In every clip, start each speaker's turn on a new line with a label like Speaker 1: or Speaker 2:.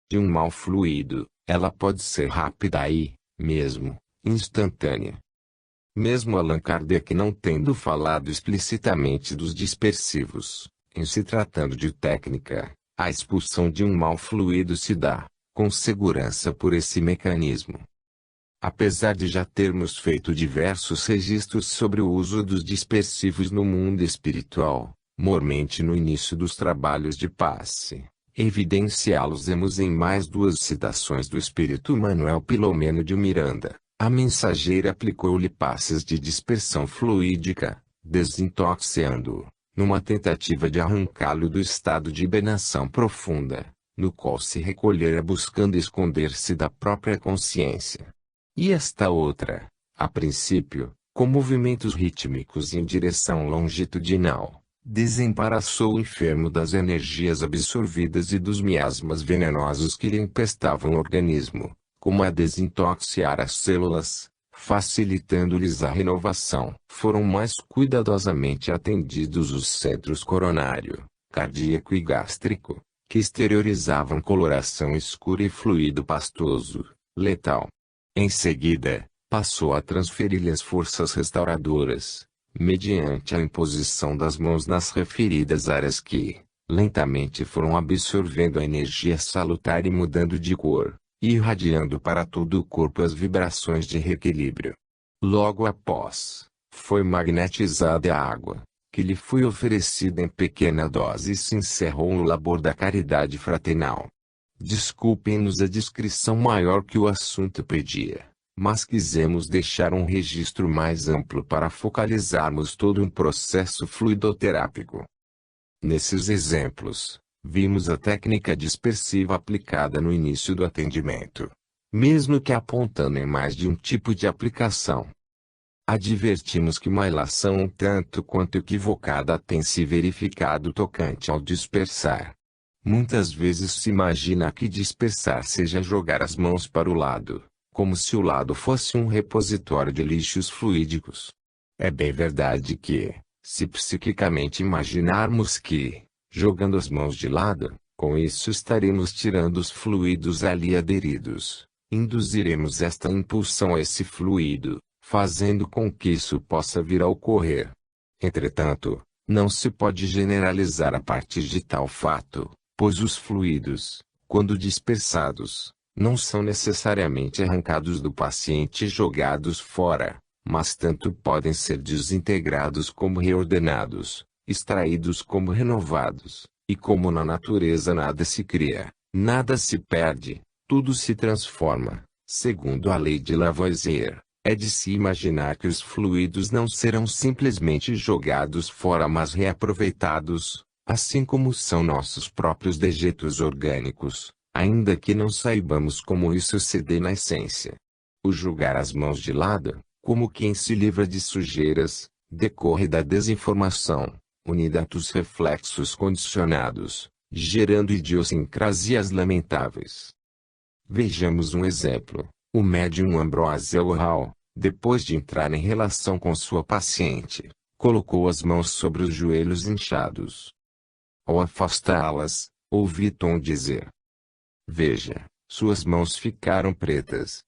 Speaker 1: de um mal fluido, ela pode ser rápida e, mesmo, instantânea. Mesmo Allan Kardec não tendo falado explicitamente dos dispersivos, em se tratando de técnica, a expulsão de um mal fluido se dá, com segurança por esse mecanismo. Apesar de já termos feito diversos registros sobre o uso dos dispersivos no mundo espiritual, mormente no início dos trabalhos de passe, evidenciá-los-emos em mais duas citações do espírito Manuel Filomeno de Miranda. A mensageira aplicou-lhe passes de dispersão fluídica, desintoxicando-o, numa tentativa de arrancá-lo do estado de hibernação profunda, no qual se recolhera buscando esconder-se da própria consciência. E esta outra, a princípio, com movimentos rítmicos em direção longitudinal, desembaraçou o enfermo das energias absorvidas e dos miasmas venenosos que lhe empestavam o organismo, como a desintoxicar as células, facilitando-lhes a renovação. Foram mais cuidadosamente atendidos os centros coronário, cardíaco e gástrico, que exteriorizavam coloração escura e fluido pastoso, letal. Em seguida, passou a transferir-lhe as forças restauradoras, mediante a imposição das mãos nas referidas áreas que, lentamente foram absorvendo a energia salutar e mudando de cor, e irradiando para todo o corpo as vibrações de reequilíbrio. Logo após, foi magnetizada a água, que lhe foi oferecida em pequena dose e se encerrou no labor da caridade fraternal. Desculpem-nos a descrição maior que o assunto pedia, mas quisemos deixar um registro mais amplo para focalizarmos todo um processo fluidoterápico. Nesses exemplos, vimos a técnica dispersiva aplicada no início do atendimento, mesmo que apontando em mais de um tipo de aplicação. Advertimos que uma ilação um tanto quanto equivocada tem se verificado tocante ao dispersar. Muitas vezes se imagina que dispersar seja jogar as mãos para o lado, como se o lado fosse um repositório de lixos fluídicos. É bem verdade que, se psiquicamente imaginarmos que, jogando as mãos de lado, com isso estaremos tirando os fluidos ali aderidos, induziremos esta impulsão a esse fluido, fazendo com que isso possa vir a ocorrer. Entretanto, não se pode generalizar a partir de tal fato, pois os fluidos, quando dispersados, não são necessariamente arrancados do paciente e jogados fora, mas tanto podem ser desintegrados como reordenados, extraídos como renovados, e como na natureza nada se cria, nada se perde, tudo se transforma, segundo a lei de Lavoisier. É de se imaginar que os fluidos não serão simplesmente jogados fora mas reaproveitados, assim como são nossos próprios dejetos orgânicos, ainda que não saibamos como isso se dê na essência. O jogar as mãos de lado, como quem se livra de sujeiras, decorre da desinformação, unida aos reflexos condicionados, gerando idiosincrasias lamentáveis. Vejamos um exemplo. O médium Ambroise Hall, depois de entrar em relação com sua paciente, colocou as mãos sobre os joelhos inchados. Ao afastá-las, ouvi Tom dizer: "Veja, suas mãos ficaram pretas."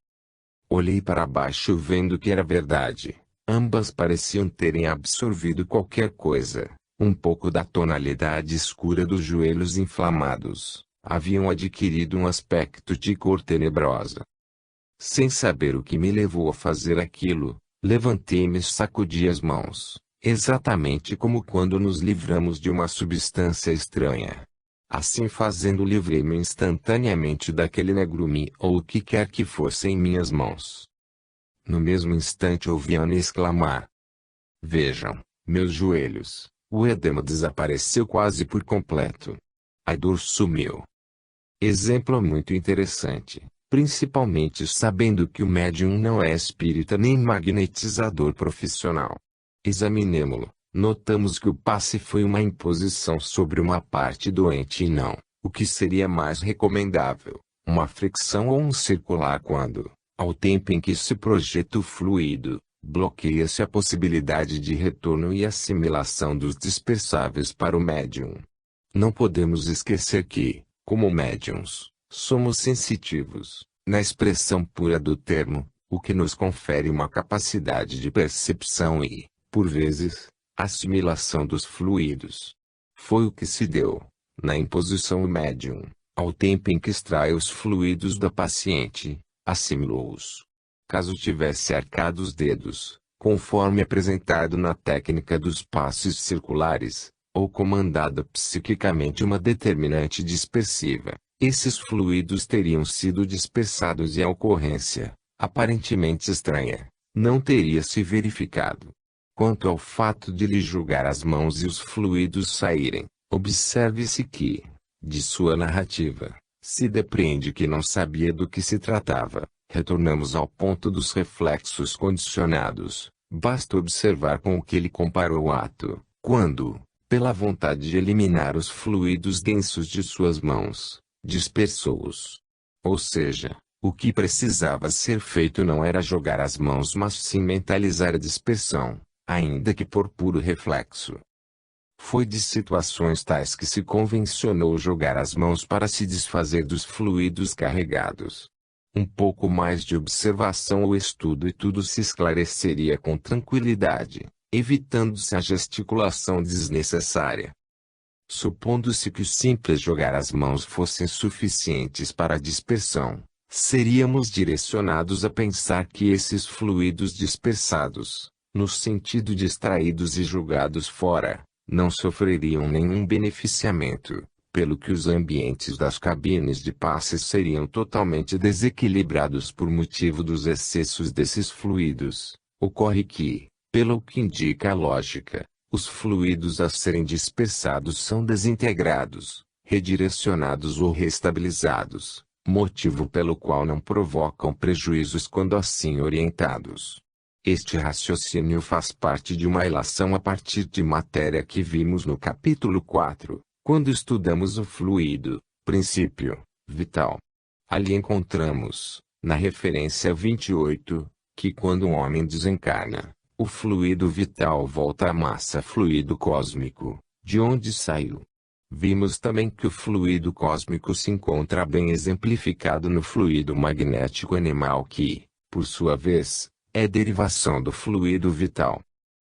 Speaker 1: Olhei para baixo vendo que era verdade. Ambas pareciam terem absorvido qualquer coisa, um pouco da tonalidade escura dos joelhos inflamados. Haviam adquirido um aspecto de cor tenebrosa. Sem saber o que me levou a fazer aquilo, levantei-me e sacudi as mãos, exatamente como quando nos livramos de uma substância estranha. Assim fazendo livrei-me instantaneamente daquele negrume ou o que quer que fosse em minhas mãos. No mesmo instante ouvi Ana exclamar: "Vejam, meus joelhos." O edema desapareceu quase por completo. A dor sumiu. Exemplo muito interessante. Principalmente sabendo que o médium não é espírita nem magnetizador profissional. Examinemo-lo, notamos que o passe foi uma imposição sobre uma parte doente e não, o que seria mais recomendável, uma fricção ou um circular quando, ao tempo em que se projeta o fluido, bloqueia-se a possibilidade de retorno e assimilação dos dispersáveis para o médium. Não podemos esquecer que, como médiums, Somos sensitivos, na expressão pura do termo, o que nos confere uma capacidade de percepção e, por vezes, assimilação dos fluidos. Foi o que se deu, na imposição médium, ao tempo em que extrai os fluidos da paciente, assimilou-os. Caso tivesse arcado os dedos, conforme apresentado na técnica dos passes circulares, ou comandado psiquicamente uma determinante dispersiva, esses fluidos teriam sido dispersados e a ocorrência, aparentemente estranha, não teria se verificado. Quanto ao fato de lhe julgar as mãos e os fluidos saírem, observe-se que, de sua narrativa, se depreende que não sabia do que se tratava. Retornamos ao ponto dos reflexos condicionados. Basta observar com o que ele comparou o ato, quando, pela vontade de eliminar os fluidos densos de suas mãos, dispersou-os. Ou seja, o que precisava ser feito não era jogar as mãos, mas sim mentalizar a dispersão, ainda que por puro reflexo. Foi de situações tais que se convencionou jogar as mãos para se desfazer dos fluidos carregados. Um pouco mais de observação ou estudo e tudo se esclareceria com tranquilidade, evitando-se a gesticulação desnecessária. Supondo-se que o simples jogar as mãos fossem suficientes para a dispersão, seríamos direcionados a pensar que esses fluidos dispersados, no sentido de extraídos e jogados fora, não sofreriam nenhum beneficiamento, pelo que os ambientes das cabines de passes seriam totalmente desequilibrados por motivo dos excessos desses fluidos. Ocorre que, pelo que indica a lógica, os fluidos a serem dispersados são desintegrados, redirecionados ou restabilizados, motivo pelo qual não provocam prejuízos quando assim orientados. Este raciocínio faz parte de uma ilação a partir de matéria que vimos no capítulo 4. Quando estudamos o fluido, princípio, vital. Ali encontramos, na referência 28, que quando um homem desencarna, o fluido vital volta à massa fluido cósmico, de onde saiu. Vimos também que o fluido cósmico se encontra bem exemplificado no fluido magnético animal que, por sua vez, é derivação do fluido vital.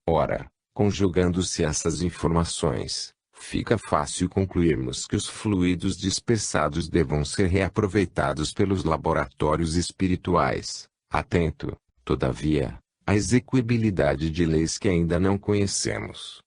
Speaker 1: Ora, conjugando-se essas informações, fica fácil concluirmos que os fluidos dispersados devam ser reaproveitados pelos laboratórios espirituais, atento, todavia, à execuibilidade de leis que ainda não conhecemos.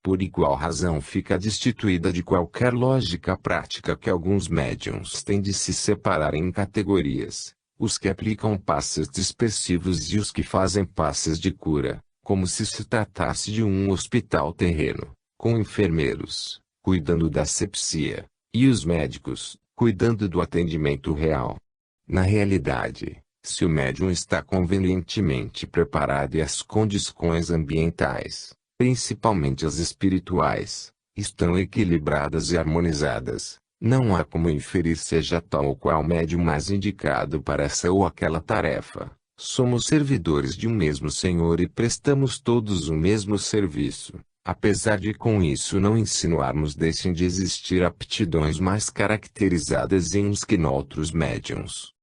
Speaker 1: Por igual razão fica destituída de qualquer lógica prática que alguns médiuns têm de se separar em categorias, os que aplicam passes dispersivos e os que fazem passes de cura, como se tratasse de um hospital terreno, com enfermeiros, cuidando da asepsia, e os médicos, cuidando do atendimento real. Na realidade, se o médium está convenientemente preparado e as condições ambientais, principalmente as espirituais, estão equilibradas e harmonizadas, não há como inferir seja tal ou qual médium mais indicado para essa ou aquela tarefa. Somos servidores de um mesmo Senhor e prestamos todos o mesmo serviço. Apesar de com isso não insinuarmos deixem de existir aptidões mais caracterizadas em uns que noutros médiuns.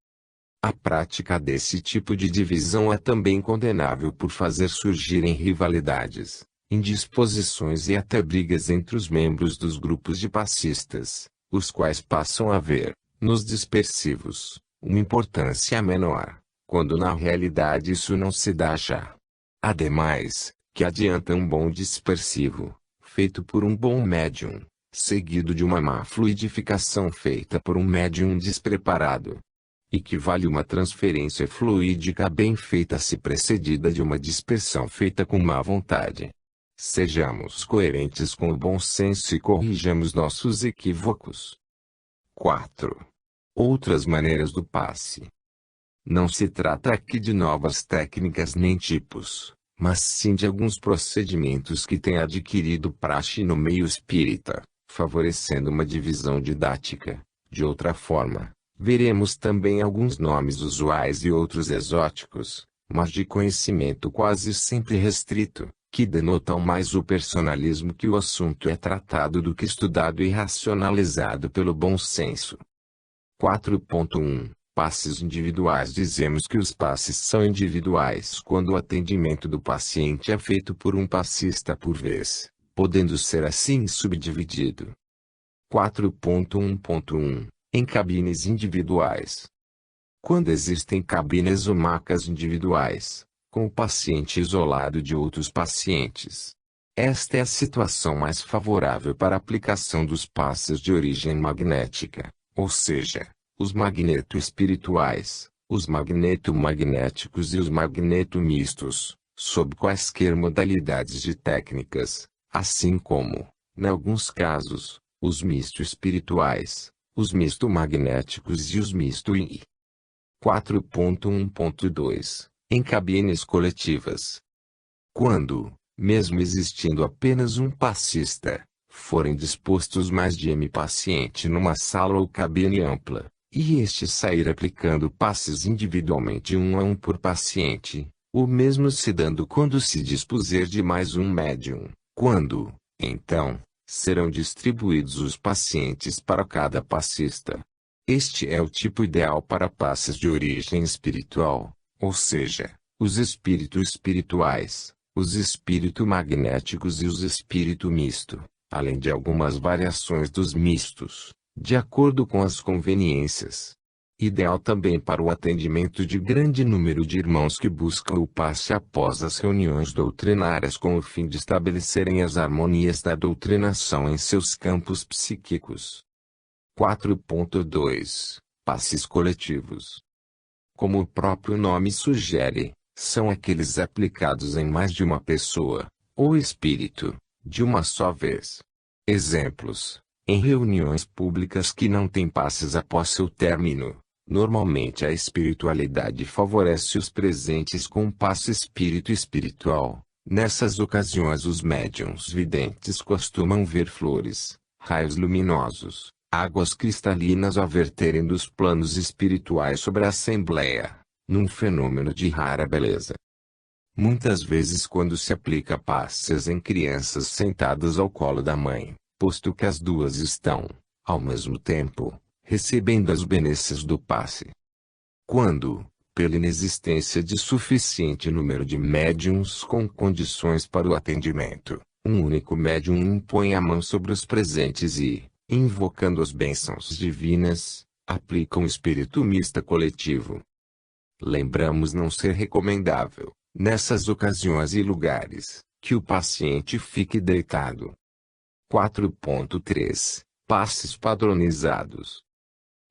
Speaker 1: A prática desse tipo de divisão é também condenável por fazer surgirem rivalidades, indisposições e até brigas entre os membros dos grupos de passistas, os quais passam a ver, nos dispersivos, uma importância menor, quando na realidade isso não se dá já. Ademais, que adianta um bom dispersivo, feito por um bom médium, seguido de uma má fluidificação feita por um médium despreparado. E que vale uma transferência fluídica bem feita se precedida de uma dispersão feita com má vontade. Sejamos coerentes com o bom senso e corrijamos nossos equívocos. 4. Outras maneiras do passe. Não se trata aqui de novas técnicas nem tipos, mas sim de alguns procedimentos que têm adquirido praxe no meio espírita, favorecendo uma divisão didática. De outra forma, veremos também alguns nomes usuais e outros exóticos, mas de conhecimento quase sempre restrito, que denotam mais o personalismo que o assunto é tratado do que estudado e racionalizado pelo bom senso. 4.1 Passes individuais. Dizemos que os passes são individuais quando o atendimento do paciente é feito por um passista por vez, podendo ser assim subdividido. 4.1.1 Em cabines individuais. Quando existem cabines ou macas individuais, com o paciente isolado de outros pacientes. Esta é a situação mais favorável para a aplicação dos passes de origem magnética, ou seja, os magneto-espirituais, os magneto-magnéticos e os magneto-mistos, sob quaisquer modalidades de técnicas, assim como, em alguns casos, os misto-espirituais, os misto-magnéticos e os misto-I. 4.1.2 Em cabines coletivas. Quando, mesmo existindo apenas um passista, forem dispostos mais de M paciente numa sala ou cabine ampla, e este sair aplicando passes individualmente um a um por paciente, o mesmo se dando quando se dispuser de mais um médium, quando, então, serão distribuídos os pacientes para cada passista. Este é o tipo ideal para passes de origem espiritual, ou seja, os espíritos espirituais, os espíritos magnéticos e os espírito misto, além de algumas variações dos mistos, de acordo com as conveniências. Ideal também para o atendimento de grande número de irmãos que buscam o passe após as reuniões doutrinárias com o fim de estabelecerem as harmonias da doutrinação em seus campos psíquicos. 4.2 Passes coletivos. Como o próprio nome sugere, são aqueles aplicados em mais de uma pessoa, ou espírito, de uma só vez. Exemplos: em reuniões públicas que não têm passes após seu término, normalmente a espiritualidade favorece os presentes com um passe espírito espiritual. Nessas ocasiões os médiuns videntes costumam ver flores, raios luminosos, águas cristalinas a verterem dos planos espirituais sobre a assembleia, num fenômeno de rara beleza. Muitas vezes quando se aplica passes em crianças sentadas ao colo da mãe, posto que as duas estão, ao mesmo tempo, recebendo as benesses do passe. Quando, pela inexistência de suficiente número de médiuns com condições para o atendimento, um único médium impõe a mão sobre os presentes e, invocando as bênçãos divinas, aplica um espírito mista coletivo. Lembramos não ser recomendável, nessas ocasiões e lugares, que o paciente fique deitado. 4.3 Passes padronizados.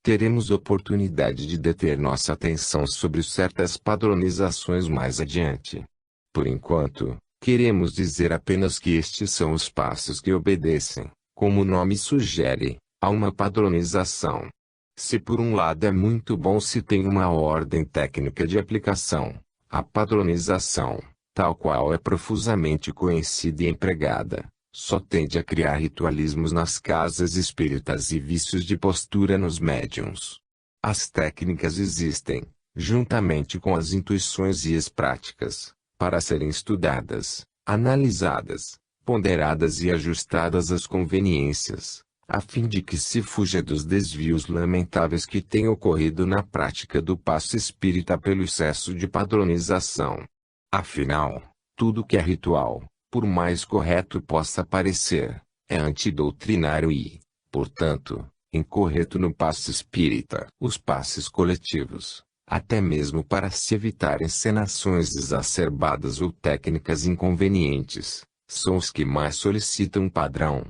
Speaker 1: Teremos oportunidade de deter nossa atenção sobre certas padronizações mais adiante. Por enquanto, queremos dizer apenas que estes são os passos que obedecem, como o nome sugere, a uma padronização. Se por um lado é muito bom se tem uma ordem técnica de aplicação, a padronização, tal qual é profusamente conhecida e empregada, só tende a criar ritualismos nas casas espíritas e vícios de postura nos médiuns. As técnicas existem, juntamente com as intuições e as práticas, para serem estudadas, analisadas, ponderadas e ajustadas às conveniências, a fim de que se fuja dos desvios lamentáveis que têm ocorrido na prática do passe espírita pelo excesso de padronização. Afinal, tudo que é ritual, por mais correto possa parecer, é antidoutrinário e, portanto, incorreto no passe espírita. Os passes coletivos, até mesmo para se evitar encenações exacerbadas ou técnicas inconvenientes, são os que mais solicitam padrão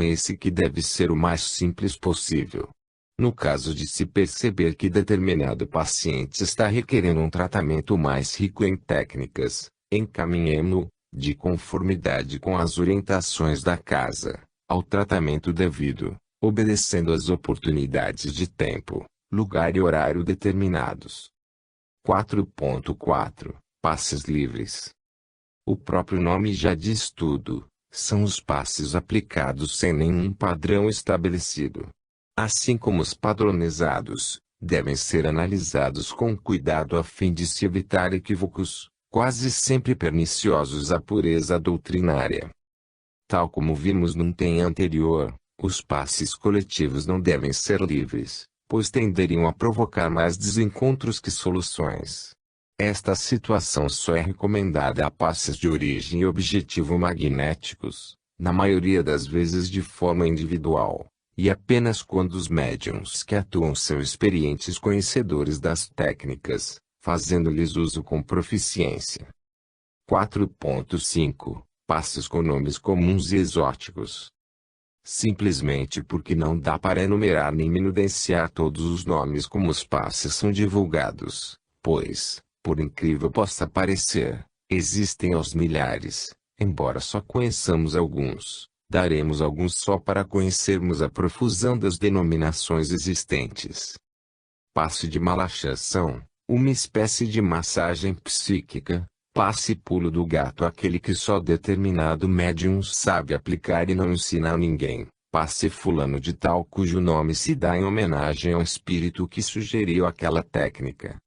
Speaker 1: esse que deve ser o mais simples possível. No caso de se perceber que determinado paciente está requerendo um tratamento mais rico em técnicas, encaminhemo-o, de conformidade com as orientações da casa, ao tratamento devido, obedecendo às oportunidades de tempo, lugar e horário determinados. 4.4 Passes livres. O próprio nome já diz tudo. São os passes aplicados sem nenhum padrão estabelecido. Assim como os padronizados, devem ser analisados com cuidado a fim de se evitar equívocos, quase sempre perniciosos à pureza doutrinária. Tal como vimos num tema anterior, os passes coletivos não devem ser livres, pois tenderiam a provocar mais desencontros que soluções. Esta situação só é recomendada a passes de origem e objetivo magnéticos, na maioria das vezes de forma individual, e apenas quando os médiuns que atuam são experientes conhecedores das técnicas, fazendo-lhes uso com proficiência. 4.5 Passes com nomes comuns e exóticos. Simplesmente porque não dá para enumerar nem minudenciar todos os nomes como os passes são divulgados, pois, por incrível possa parecer, existem aos milhares, embora só conheçamos alguns, daremos alguns só para conhecermos a profusão das denominações existentes. Passe de malachação, uma espécie de massagem psíquica. Passe pulo do gato, aquele que só determinado médium sabe aplicar e não ensina a ninguém. Passe fulano de tal, cujo nome se dá em homenagem ao espírito que sugeriu aquela técnica.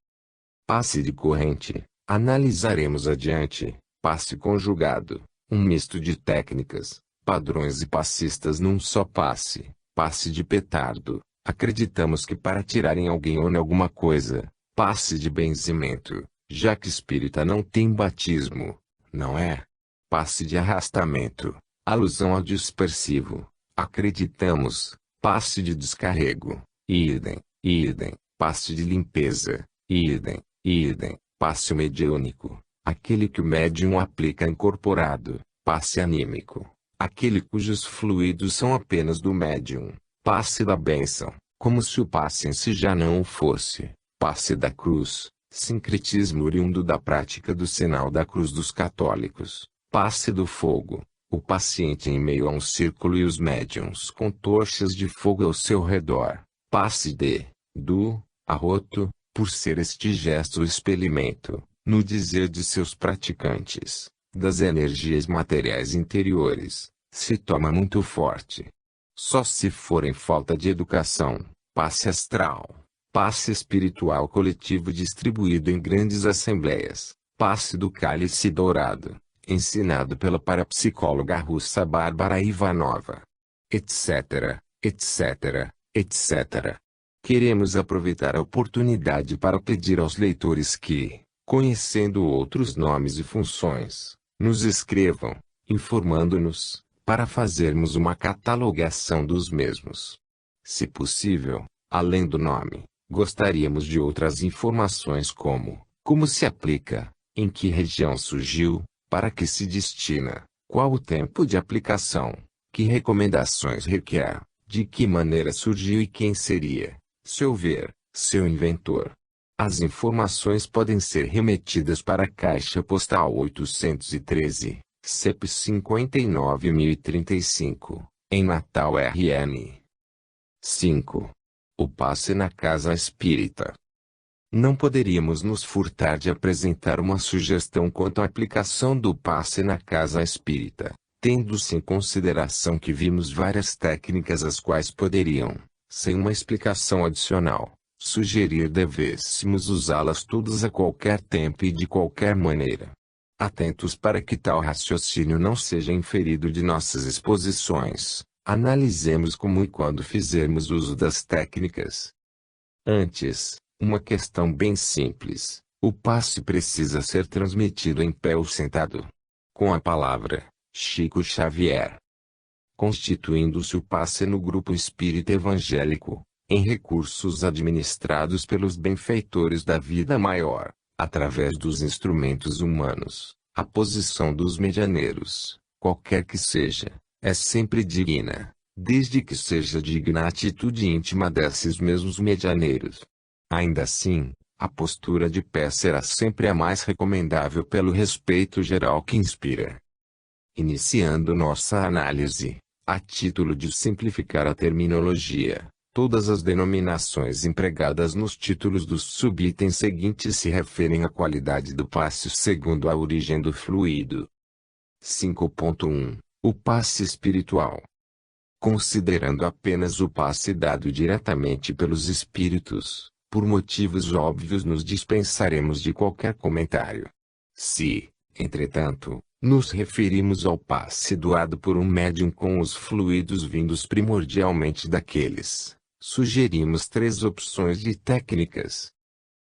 Speaker 1: Passe de corrente, analisaremos adiante. Passe conjugado, um misto de técnicas, padrões e passistas num só passe. Passe de petardo, acreditamos que para tirarem alguém ou em alguma coisa. Passe de benzimento, já que espírita não tem batismo, não é? Passe de arrastamento, alusão ao dispersivo, acreditamos. Passe de descarrego, idem, idem. Passe de limpeza, idem, idem. Passe mediúnico, aquele que o médium aplica incorporado. Passe anímico, aquele cujos fluidos são apenas do médium. Passe da bênção, como se o passe em si já não o fosse. Passe da cruz, sincretismo oriundo da prática do sinal da cruz dos católicos. Passe do fogo, o paciente em meio a um círculo e os médiuns com tochas de fogo ao seu redor. Passe do arroto, por ser este gesto o experimento, no dizer de seus praticantes, das energias materiais interiores, se toma muito forte. Só se for em falta de educação. Passe astral. Passe espiritual coletivo distribuído em grandes assembleias. Passe do cálice dourado, ensinado pela parapsicóloga russa Bárbara Ivanova. Etc, etc, etc. Queremos aproveitar a oportunidade para pedir aos leitores que, conhecendo outros nomes e funções, nos escrevam, informando-nos, para fazermos uma catalogação dos mesmos. Se possível, além do nome, gostaríamos de outras informações como se aplica, em que região surgiu, para que se destina, qual o tempo de aplicação, que recomendações requer, de que maneira surgiu e quem seria, seu ver, seu inventor. As informações podem ser remetidas para a Caixa Postal 813, CEP 59.035, em Natal, RN. 5. O passe na casa espírita. Não poderíamos nos furtar de apresentar uma sugestão quanto à aplicação do passe na casa espírita, tendo-se em consideração que vimos várias técnicas as quais poderiam, sem uma explicação adicional, sugerir devêssemos usá-las todas a qualquer tempo e de qualquer maneira. Atentos para que tal raciocínio não seja inferido de nossas exposições, analisemos como e quando fizermos uso das técnicas. Antes, uma questão bem simples: o passe precisa ser transmitido em pé ou sentado? Com a palavra Chico Xavier. Constituindo-se o passe no grupo espírita evangélico, em recursos administrados pelos benfeitores da vida maior, através dos instrumentos humanos, a posição dos medianeiros, qualquer que seja, é sempre digna, desde que seja digna a atitude íntima desses mesmos medianeiros. Ainda assim, a postura de pé será sempre a mais recomendável pelo respeito geral que inspira. Iniciando nossa análise, a título de simplificar a terminologia, todas as denominações empregadas nos títulos dos subitens seguintes se referem à qualidade do passe segundo a origem do fluido. 5.1 O passe espiritual. Considerando apenas o passe dado diretamente pelos espíritos, por motivos óbvios nos dispensaremos de qualquer comentário. Se, entretanto, nos referimos ao passe doado por um médium com os fluidos vindos primordialmente daqueles, Sugerimos 3 opções de técnicas.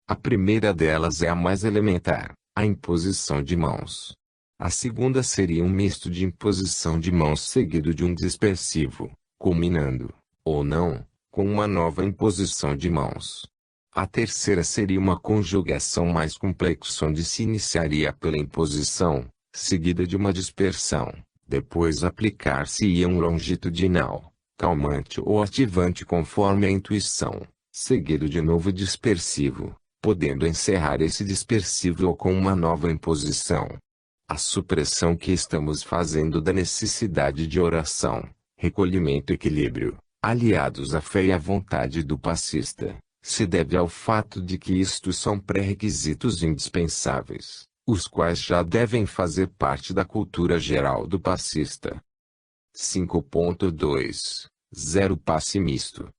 Speaker 1: A primeira delas é a mais elementar, a imposição de mãos. A segunda seria um misto de imposição de mãos seguido de um dispersivo, culminando, ou não, com uma nova imposição de mãos. A terceira seria uma conjugação mais complexa onde se iniciaria pela imposição, seguida de uma dispersão, depois aplicar-se-ia um longitudinal, calmante ou ativante conforme a intuição, seguido de novo dispersivo, podendo encerrar esse dispersivo com uma nova imposição. A supressão que estamos fazendo da necessidade de oração, recolhimento e equilíbrio, aliados à fé e à vontade do passista, se deve ao fato de que isto são pré-requisitos indispensáveis, os quais já devem fazer parte da cultura geral do passista. 5.2. Zero passe misto.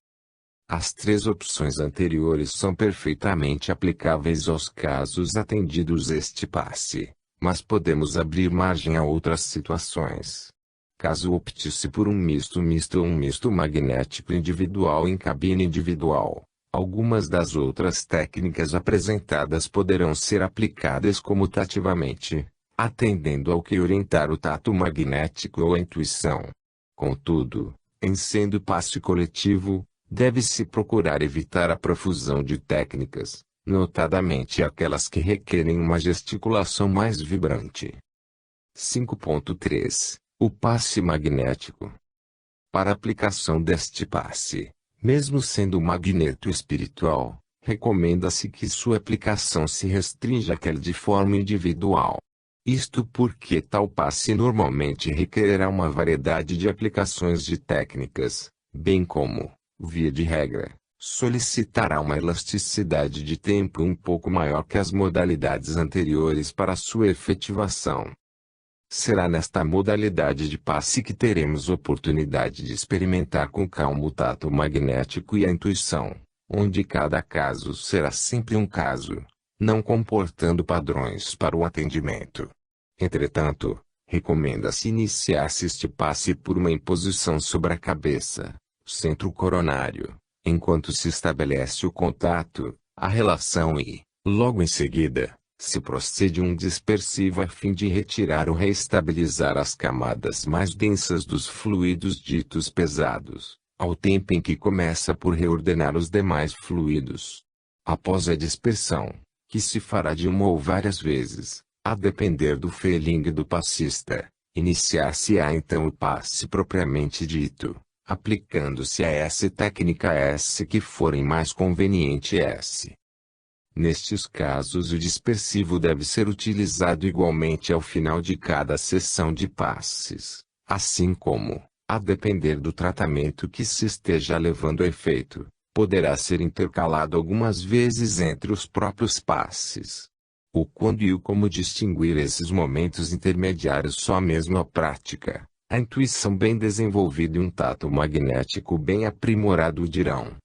Speaker 1: As 3 opções anteriores são perfeitamente aplicáveis aos casos atendidos este passe, mas podemos abrir margem a outras situações. Caso opte-se por um misto ou um misto magnético individual em cabine individual, algumas das outras técnicas apresentadas poderão ser aplicadas comutativamente, atendendo ao que orientar o tato magnético ou a intuição. Contudo, em sendo passe coletivo, deve-se procurar evitar a profusão de técnicas, notadamente aquelas que requerem uma gesticulação mais vibrante. 5.3. O passe magnético. Para aplicação deste passe, mesmo sendo um magneto espiritual, recomenda-se que sua aplicação se restrinja àquele de forma individual. Isto porque tal passe normalmente requererá uma variedade de aplicações de técnicas, bem como, via de regra, solicitará uma elasticidade de tempo um pouco maior que as modalidades anteriores para sua efetivação. Será nesta modalidade de passe que teremos oportunidade de experimentar com calma o tato magnético e a intuição, onde cada caso será sempre um caso, não comportando padrões para o atendimento. Entretanto, recomenda-se iniciar-se este passe por uma imposição sobre a cabeça, centro coronário, enquanto se estabelece o contato, a relação e, logo em seguida, se procede um dispersivo a fim de retirar ou reestabilizar as camadas mais densas dos fluidos ditos pesados, ao tempo em que começa por reordenar os demais fluidos. Após a dispersão, que se fará de uma ou várias vezes, a depender do feeling do passista, iniciar-se-á então o passe propriamente dito, aplicando-se a essa técnica S que forem mais conveniente S. Nestes casos o dispersivo deve ser utilizado igualmente ao final de cada sessão de passes, assim como, a depender do tratamento que se esteja levando a efeito, poderá ser intercalado algumas vezes entre os próprios passes. O quando e o como distinguir esses momentos intermediários só mesmo a prática, a intuição bem desenvolvida e um tato magnético bem aprimorado o dirão.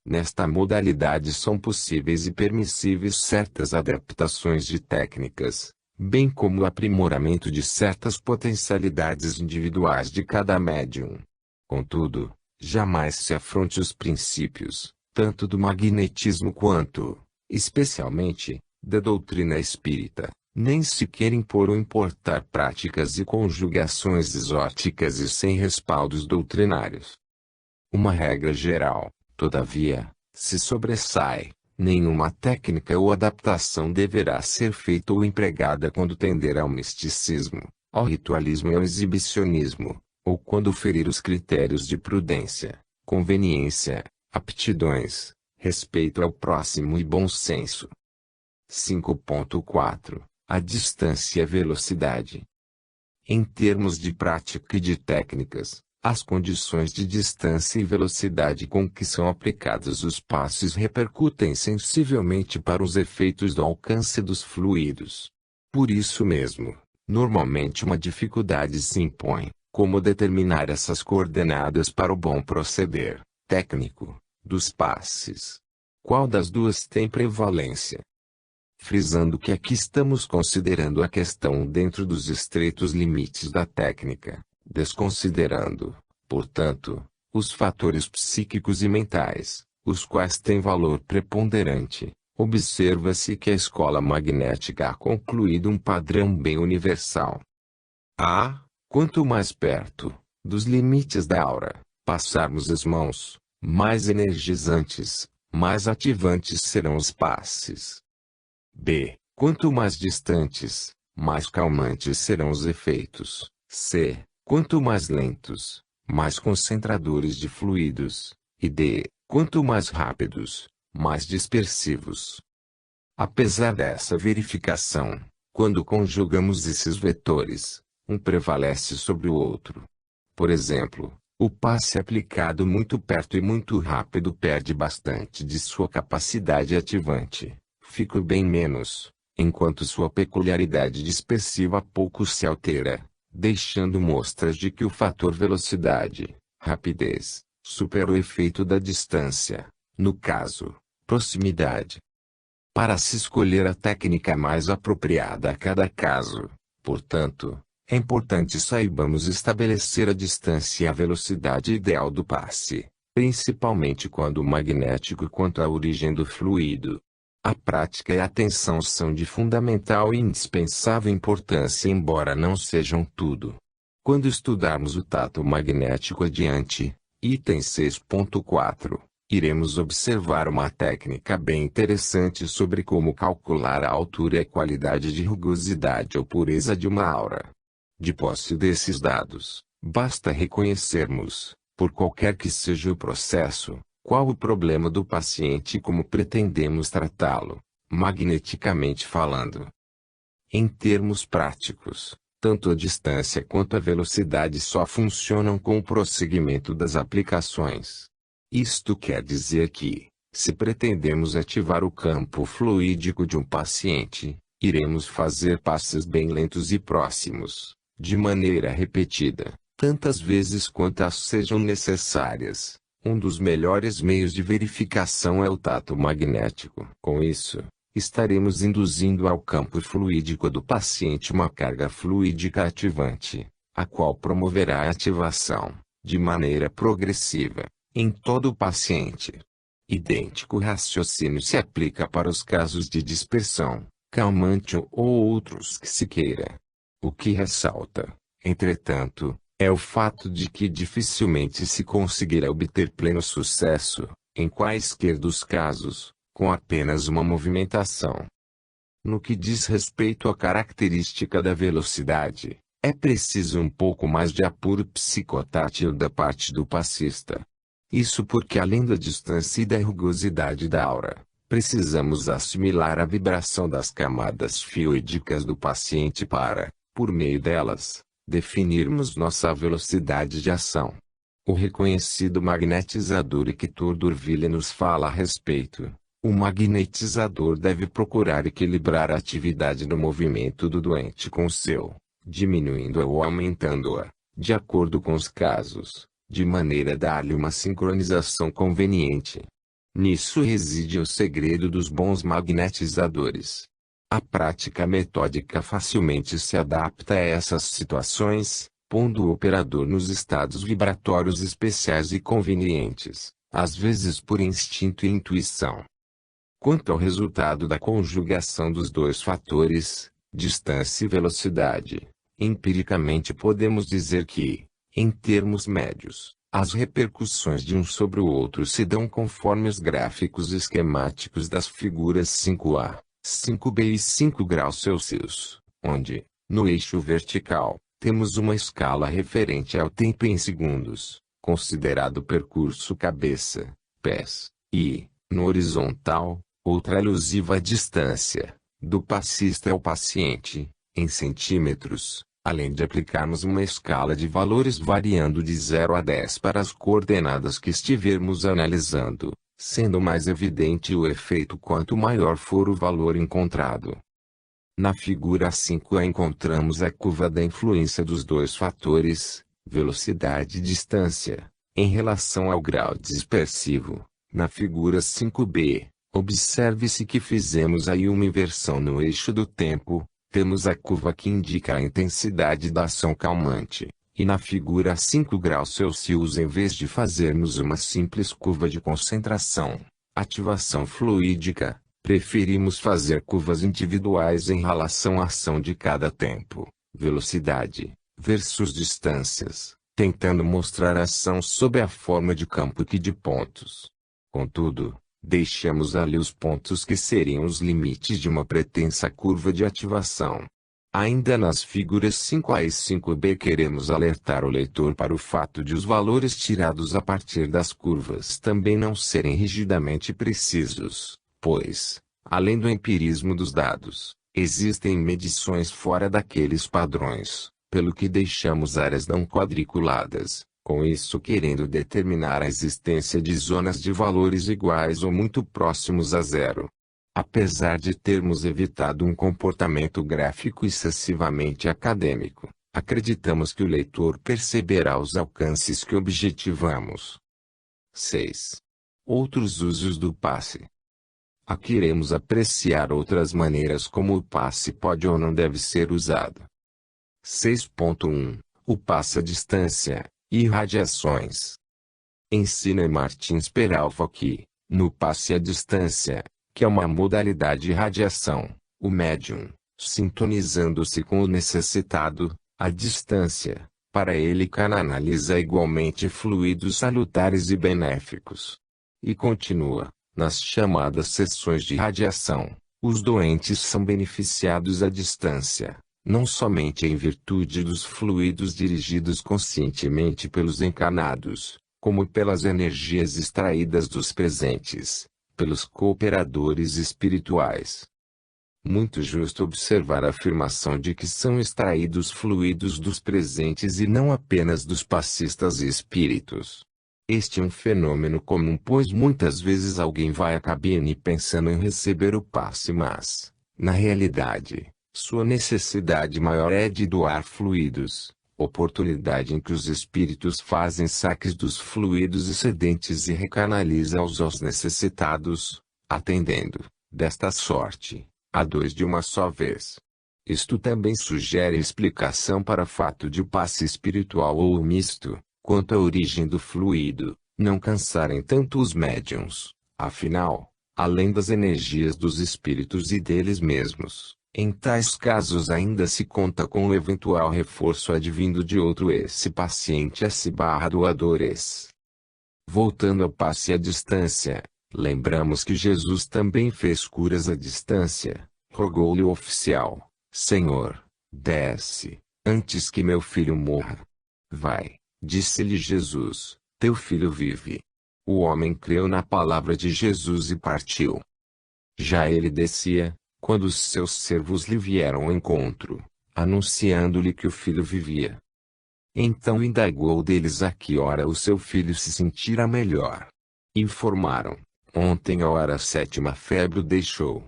Speaker 1: Nesta modalidade são possíveis e permissíveis certas adaptações de técnicas, bem como o aprimoramento de certas potencialidades individuais de cada médium. Contudo, jamais se afronte os princípios, tanto do magnetismo quanto, especialmente, da doutrina espírita, nem se quer impor ou importar práticas e conjugações exóticas e sem respaldos doutrinários. Uma regra geral, todavia, se sobressai: nenhuma técnica ou adaptação deverá ser feita ou empregada quando tender ao misticismo, ao ritualismo e ao exibicionismo, ou quando ferir os critérios de prudência, conveniência, aptidões, respeito ao próximo e bom senso. 5.4. A distância e a velocidade. Em termos de prática e de técnicas, as condições de distância e velocidade com que são aplicados os passes repercutem sensivelmente para os efeitos do alcance dos fluidos. Por isso mesmo, normalmente uma dificuldade se impõe, como determinar essas coordenadas para o bom proceder técnico dos passes. Qual das duas tem prevalência? Frisando que aqui estamos considerando a questão dentro dos estreitos limites da técnica, desconsiderando, portanto, Os fatores psíquicos e mentais, os quais têm valor preponderante. Observa-se que a escola magnética ha concluído um padrão bem universal. Quanto mais perto dos limites da aura passarmos as mãos, mais energizantes, mais ativantes serão os passes. Quanto mais distantes, mais calmantes serão os efeitos. Quanto mais lentos, mais concentradores de fluidos. E quanto mais rápidos, mais dispersivos. Apesar dessa verificação, quando conjugamos esses vetores, um prevalece sobre o outro. Por exemplo, o passe aplicado muito perto e muito rápido perde bastante de sua capacidade ativante, fica bem menos, enquanto sua peculiaridade dispersiva pouco se altera, deixando mostras de que o fator velocidade, rapidez, supera o efeito da distância, no caso, proximidade. Para se escolher a técnica mais apropriada a cada caso, portanto, é importante saibamos estabelecer a distância e a velocidade ideal do passe, principalmente quando magnético quanto à origem do fluido. A prática e a atenção são de fundamental e indispensável importância, embora não sejam tudo. Quando estudarmos o tato magnético adiante, item 6.4, iremos observar uma técnica bem interessante sobre como calcular a altura e a qualidade de rugosidade ou pureza de uma aura. De posse desses dados, basta reconhecermos, por qualquer que seja o processo, qual o problema do paciente e como pretendemos tratá-lo, magneticamente falando. Em termos práticos, tanto a distância quanto a velocidade só funcionam com o prosseguimento das aplicações. Isto quer dizer que, se pretendemos ativar o campo fluídico de um paciente, iremos fazer passes bem lentos e próximos, de maneira repetida, tantas vezes quantas sejam necessárias. Um dos melhores meios de verificação é o tato magnético. Com isso, estaremos induzindo ao campo fluídico do paciente uma carga fluídica ativante, a qual promoverá a ativação, de maneira progressiva, em todo o paciente. Idêntico raciocínio se aplica para os casos de dispersão, calmante ou outros que se queira. O que ressalta, entretanto, é o fato de que dificilmente se conseguirá obter pleno sucesso, em quaisquer dos casos, com apenas uma movimentação. No que diz respeito à característica da velocidade, é preciso um pouco mais de apuro psicotátil da parte do passista. Isso porque além da distância e da rugosidade da aura, precisamos assimilar a vibração das camadas fluídicas do paciente para, por meio delas, definirmos nossa velocidade de ação. O reconhecido magnetizador Hector D'Urville nos fala a respeito. O magnetizador deve procurar equilibrar a atividade do movimento do doente com o seu, diminuindo-a ou aumentando-a, de acordo com os casos, de maneira a dar-lhe uma sincronização conveniente. Nisso reside o segredo dos bons magnetizadores. A prática metódica facilmente se adapta a essas situações, pondo o operador nos estados vibratórios especiais e convenientes, às vezes por instinto e intuição. Quanto ao resultado da conjugação dos dois fatores, distância e velocidade, empiricamente podemos dizer que, em termos médios, as repercussões de um sobre o outro se dão conforme os gráficos esquemáticos das figuras 5A, 5B e 5 graus Celsius, onde, no eixo vertical, temos uma escala referente ao tempo em segundos, considerado o percurso cabeça-pés, e, no horizontal, outra alusiva à distância, do passista ao paciente, em centímetros, além de aplicarmos uma escala de valores variando de 0 a 10 para as coordenadas que estivermos analisando, sendo mais evidente o efeito quanto maior for o valor encontrado. Na figura 5A encontramos a curva da influência dos dois fatores, velocidade e distância, em relação ao grau dispersivo. Na figura 5B, observe-se que fizemos aí uma inversão no eixo do tempo, temos a curva que indica a intensidade da ação calmante, E na figura a 5 graus Celsius, em vez de fazermos uma simples curva de concentração, ativação fluídica, preferimos fazer curvas individuais em relação à ação de cada tempo, velocidade, versus distâncias, tentando mostrar a ação sob a forma de campo que de pontos. Contudo, deixamos ali os pontos que seriam os limites de uma pretensa curva de ativação. Ainda nas figuras 5A e 5B queremos alertar o leitor para o fato de os valores tirados a partir das curvas também não serem rigidamente precisos, pois, além do empirismo dos dados, existem medições fora daqueles padrões, pelo que deixamos áreas não quadriculadas, com isso querendo determinar a existência de zonas de valores iguais ou muito próximos a zero. Apesar de termos evitado um comportamento gráfico excessivamente acadêmico, acreditamos que o leitor perceberá os alcances que objetivamos. 6. Outros usos do passe. Aqui iremos apreciar outras maneiras como o passe pode ou não deve ser usado. 6.1. O passe à distância, irradiações. Ensina Martins Peralva que, no passe à distância, que é uma modalidade de radiação, o médium, sintonizando-se com o necessitado, à distância, para ele canaliza igualmente fluidos salutares e benéficos. E continua, nas chamadas sessões de radiação, os doentes são beneficiados à distância, não somente em virtude dos fluidos dirigidos conscientemente pelos encarnados, como pelas energias extraídas dos presentes, pelos cooperadores espirituais. Muito justo observar a afirmação de que são extraídos fluidos dos presentes e não apenas dos passistas e espíritos. Este é um fenômeno comum, pois muitas vezes alguém vai à cabine pensando em receber o passe, mas, na realidade, sua necessidade maior é de doar fluidos, oportunidade em que os espíritos fazem saques dos fluidos excedentes e recanaliza-os aos necessitados, atendendo, desta sorte, a dois de uma só vez. Isto também sugere explicação para o fato de o passe espiritual ou o misto, quanto à origem do fluido, não cansarem tanto os médiuns, afinal, além das energias dos espíritos e deles mesmos, em tais casos ainda se conta com o eventual reforço advindo de outro esse paciente S/doadores. Voltando ao passe à distância, lembramos que Jesus também fez curas à distância. Rogou-lhe o oficial: Senhor, desce, antes que meu filho morra. Vai, disse-lhe Jesus, teu filho vive. O homem creu na palavra de Jesus e partiu. Já ele descia, quando os seus servos lhe vieram ao encontro, anunciando-lhe que o filho vivia. Então indagou deles a que hora o seu filho se sentira melhor. Informaram: ontem à hora 7 a febre o deixou.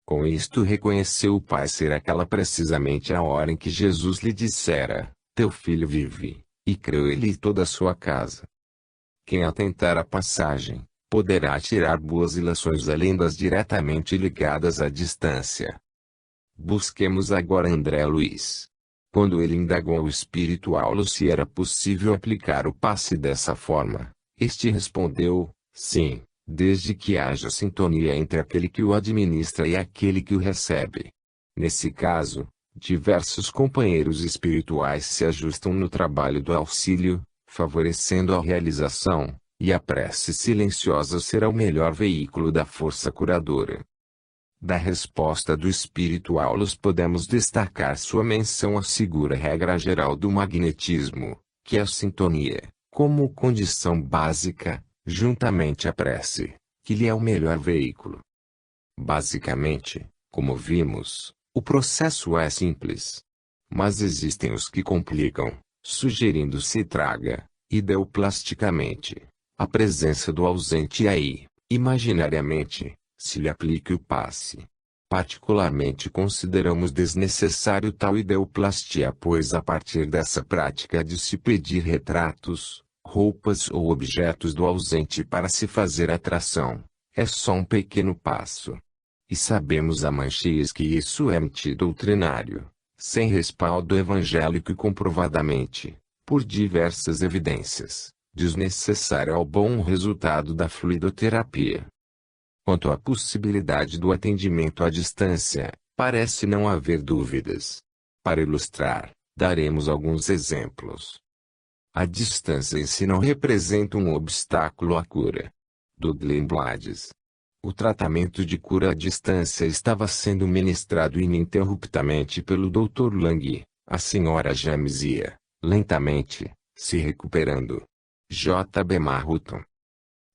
Speaker 1: Com isto reconheceu o pai ser aquela precisamente a hora em que Jesus lhe dissera: teu filho vive, e creu ele e toda a sua casa. Quem atentar à passagem, poderá tirar boas ilações além das diretamente ligadas à distância. Busquemos agora André Luiz. Quando ele indagou ao espírito Aulo se era possível aplicar o passe dessa forma, este respondeu: sim, desde que haja sintonia entre aquele que o administra e aquele que o recebe. Nesse caso, diversos companheiros espirituais se ajustam no trabalho do auxílio, favorecendo a realização, e a prece silenciosa será o melhor veículo da força curadora. Da resposta do espírito Aulos podemos destacar sua menção à segura regra geral do magnetismo, que é a sintonia, como condição básica, juntamente à prece, que lhe é o melhor veículo. Basicamente, como vimos, o processo é simples. Mas existem os que complicam, sugerindo se traga, ideoplasticamente, a presença do ausente e aí, imaginariamente, se lhe aplique o passe. Particularmente consideramos desnecessário tal ideoplastia, pois a partir dessa prática de se pedir retratos, roupas ou objetos do ausente para se fazer atração, é só um pequeno passo. E sabemos a manchias que isso é antidoutrinário, sem respaldo evangélico e comprovadamente, por diversas evidências, desnecessário ao bom resultado da fluidoterapia. Quanto à possibilidade do atendimento à distância, parece não haver dúvidas. Para ilustrar, daremos alguns exemplos. A distância em si não representa um obstáculo à cura. Dudley Blades. O tratamento de cura à distância estava sendo ministrado ininterruptamente pelo Dr. Lang. A senhora James ia, lentamente, se recuperando. J. B. Marruton.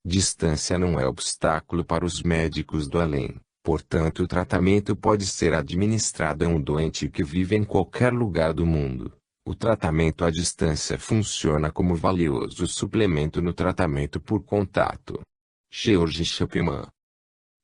Speaker 1: Distância não é obstáculo para os médicos do além, portanto o tratamento pode ser administrado a um doente que vive em qualquer lugar do mundo. O tratamento à distância funciona como valioso suplemento no tratamento por contato. George Chapman.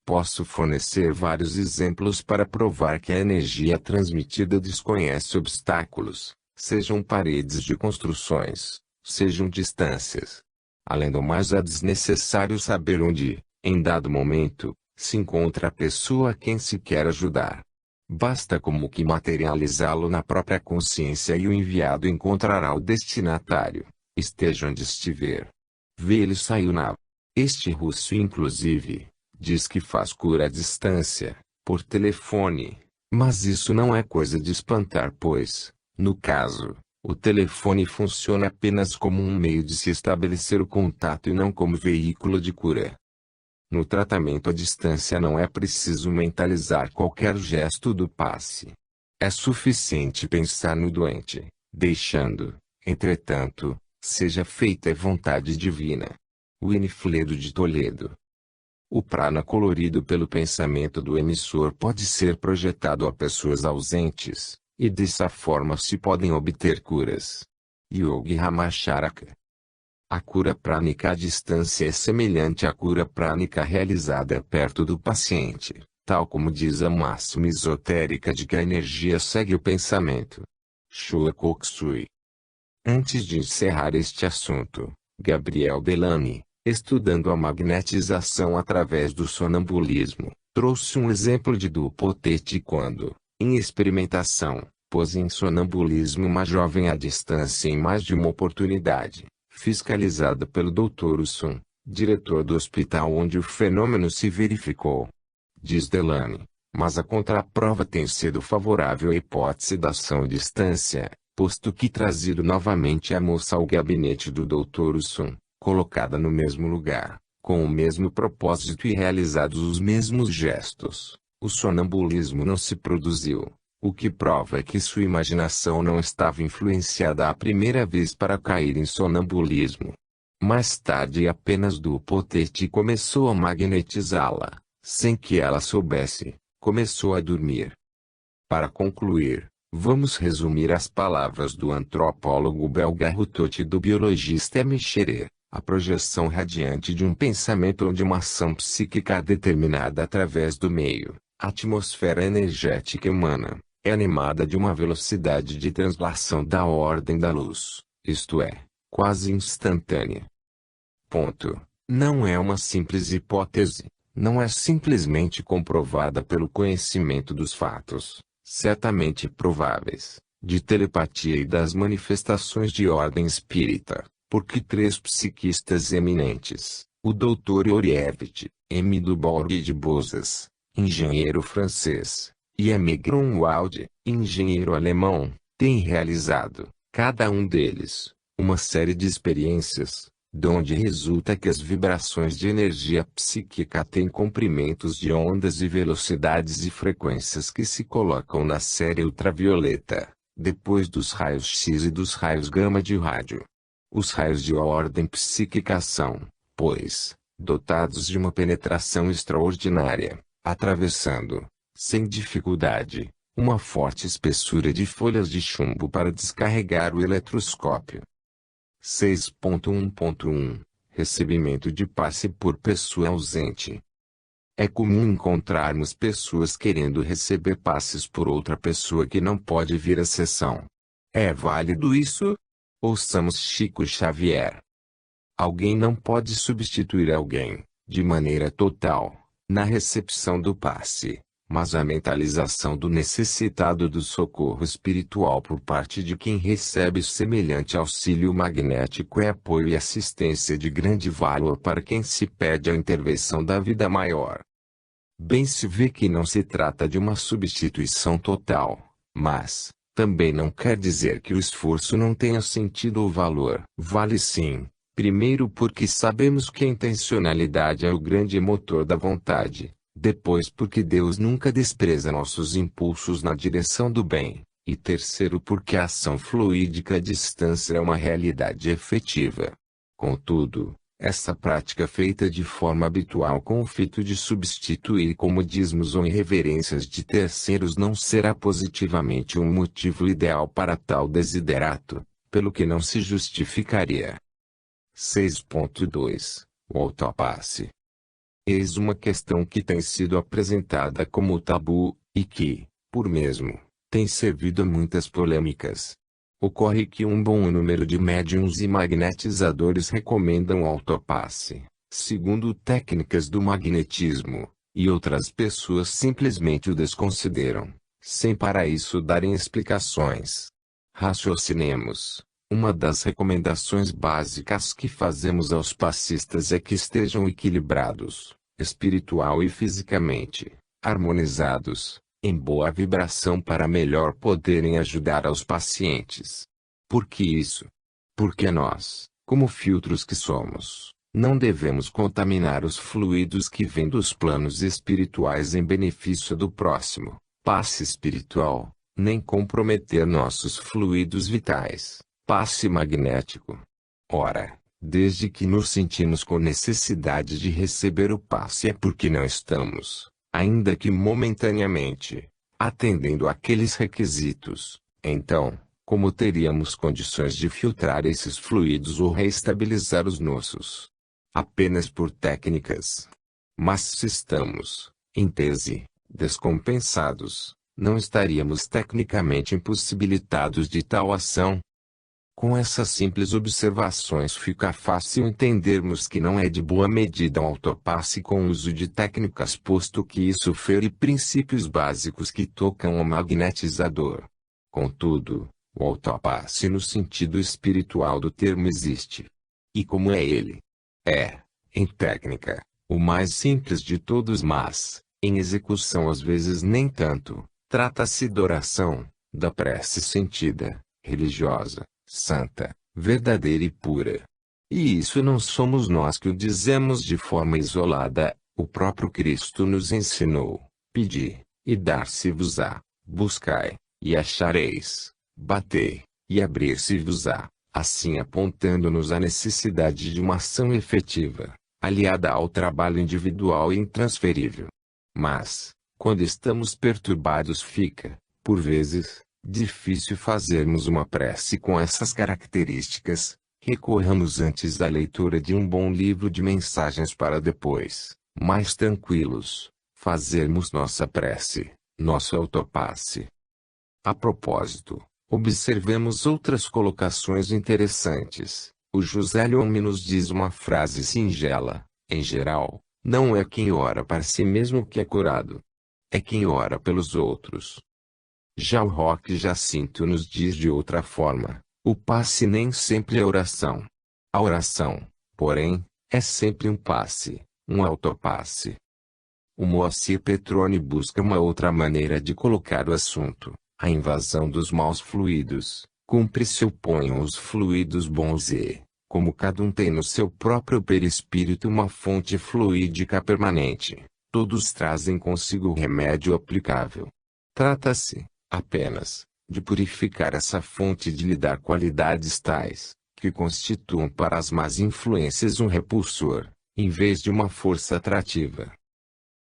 Speaker 1: Posso fornecer vários exemplos para provar que a energia transmitida desconhece obstáculos, sejam paredes de construções, sejam distâncias. Além do mais, é desnecessário saber onde, em dado momento, se encontra a pessoa a quem se quer ajudar. Basta como que materializá-lo na própria consciência e o enviado encontrará o destinatário, esteja onde estiver. Vê-ele saiu na. Este russo inclusive, diz que faz cura à distância, por telefone, mas isso não é coisa de espantar pois, no caso, o telefone funciona apenas como um meio de se estabelecer o contato e não como veículo de cura. No tratamento à distância não é preciso mentalizar qualquer gesto do passe. É suficiente pensar no doente, deixando, entretanto, seja feita a vontade divina. Winifredo de Toledo. O prana colorido pelo pensamento do emissor pode ser projetado a pessoas ausentes, e dessa forma se podem obter curas. Yogi Ramacharaka. A cura prânica à distância é semelhante à cura prânica realizada perto do paciente, tal como diz a máxima esotérica de que a energia segue o pensamento. Shua Koksui. Antes de encerrar este assunto, Gabriel Bellamy, estudando a magnetização através do sonambulismo, trouxe um exemplo de Dupotete quando, em experimentação, pôs em sonambulismo uma jovem à distância em mais de uma oportunidade, fiscalizada pelo Dr. Usson, diretor do hospital onde o fenômeno se verificou. Diz Delany, mas a contraprova tem sido favorável à hipótese da ação à distância, posto que trazido novamente a moça ao gabinete do Dr. Usson, colocada no mesmo lugar, com o mesmo propósito e realizados os mesmos gestos, o sonambulismo não se produziu, o que prova que sua imaginação não estava influenciada a primeira vez para cair em sonambulismo. Mais tarde apenas Dupotete começou a magnetizá-la, sem que ela soubesse, começou a dormir. Para concluir, vamos resumir as palavras do antropólogo belga Rutot e do biologista Micherer. A projeção radiante de um pensamento ou de uma ação psíquica determinada através do meio, a atmosfera energética humana, é animada de uma velocidade de translação da ordem da luz, isto é, quase instantânea. Ponto. Não é uma simples hipótese, não é simplesmente comprovada pelo conhecimento dos fatos, certamente prováveis, de telepatia e das manifestações de ordem espírita. Porque três psiquistas eminentes, o Dr. Orievich, M. Dubourg de Bozas, engenheiro francês, e M. Grunwald, engenheiro alemão, têm realizado, cada um deles, uma série de experiências, donde resulta que as vibrações de energia psíquica têm comprimentos de ondas e velocidades e frequências que se colocam na série ultravioleta, depois dos raios X e dos raios gama de rádio. Os raios de ordem psíquica são, pois, dotados de uma penetração extraordinária, atravessando, sem dificuldade, uma forte espessura de folhas de chumbo para descarregar o eletroscópio. 6.1.1 Recebimento de passe por pessoa ausente. É comum encontrarmos pessoas querendo receber passes por outra pessoa que não pode vir à sessão. É válido isso? Ouçamos Chico Xavier. Alguém não pode substituir alguém, de maneira total, na recepção do passe, mas a mentalização do necessitado do socorro espiritual por parte de quem recebe semelhante auxílio magnético é apoio e assistência de grande valor para quem se pede a intervenção da vida maior. Bem se vê que não se trata de uma substituição total, mas também não quer dizer que o esforço não tenha sentido ou valor. Vale sim, primeiro porque sabemos que a intencionalidade é o grande motor da vontade, depois porque Deus nunca despreza nossos impulsos na direção do bem, e terceiro porque a ação fluídica à distância é uma realidade efetiva. Contudo, essa prática feita de forma habitual com o fito de substituir comodismos ou irreverências de terceiros não será positivamente um motivo ideal para tal desiderato, pelo que não se justificaria. 6.2 O autopasse. Eis uma questão que tem sido apresentada como tabu, e que, por mesmo, tem servido a muitas polêmicas. Ocorre que um bom número de médiuns e magnetizadores recomendam o autopasse, segundo técnicas do magnetismo, e outras pessoas simplesmente o desconsideram, sem para isso darem explicações. Raciocinemos. Uma das recomendações básicas que fazemos aos passistas é que estejam equilibrados, espiritual e fisicamente, harmonizados, em boa vibração para melhor poderem ajudar aos pacientes. Por que isso? Porque nós, como filtros que somos, não devemos contaminar os fluidos que vêm dos planos espirituais em benefício do próximo, passe espiritual, nem comprometer nossos fluidos vitais, passe magnético. Ora, desde que nos sentimos com necessidade de receber o passe é porque não estamos, ainda que momentaneamente, atendendo àqueles requisitos. Então, como teríamos condições de filtrar esses fluidos ou reestabilizar os nossos? Apenas por técnicas. Mas se estamos, em tese, descompensados, não estaríamos tecnicamente impossibilitados de tal ação? Com essas simples observações fica fácil entendermos que não é de boa medida um autopasse com o uso de técnicas, posto que isso fere princípios básicos que tocam ao magnetizador. Contudo, o autopasse no sentido espiritual do termo existe. E como é ele? É, em técnica, o mais simples de todos, mas, em execução às vezes nem tanto. Trata-se da oração, da prece sentida, religiosa, santa, verdadeira e pura. E isso não somos nós que o dizemos de forma isolada, o próprio Cristo nos ensinou: pedi, e dar-se-vos-á, buscai, e achareis, batei, e abrir-se-vos-á, assim apontando-nos a necessidade de uma ação efetiva, aliada ao trabalho individual e intransferível. Mas, quando estamos perturbados fica, por vezes, difícil fazermos uma prece com essas características. Recorramos antes à leitura de um bom livro de mensagens para depois, mais tranquilos, fazermos nossa prece, nosso autopasse. A propósito, observemos outras colocações interessantes. O José Leone nos diz uma frase singela: em geral, não é quem ora para si mesmo que é curado, é quem ora pelos outros. Já o Roque Jacinto nos diz de outra forma: o passe nem sempre é oração. A oração, porém, é sempre um passe, um autopasse. O Moacir Petroni busca uma outra maneira de colocar o assunto: a invasão dos maus fluidos. Cumpre-se oponham os fluidos bons e, como cada um tem no seu próprio perispírito uma fonte fluídica permanente, todos trazem consigo o remédio aplicável. Trata-se, apenas, de purificar essa fonte e de lhe dar qualidades tais, que constituam para as más influências um repulsor, em vez de uma força atrativa.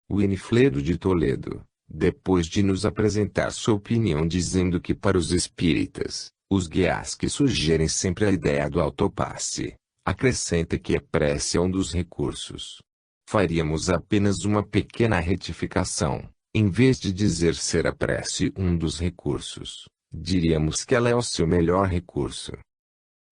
Speaker 1: Winifredo de Toledo, depois de nos apresentar sua opinião dizendo que para os espíritas, os guias que sugerem sempre a ideia do autopasse, acrescenta que a prece é um dos recursos. Faríamos apenas uma pequena retificação. Em vez de dizer ser a prece um dos recursos, diríamos que ela é o seu melhor recurso.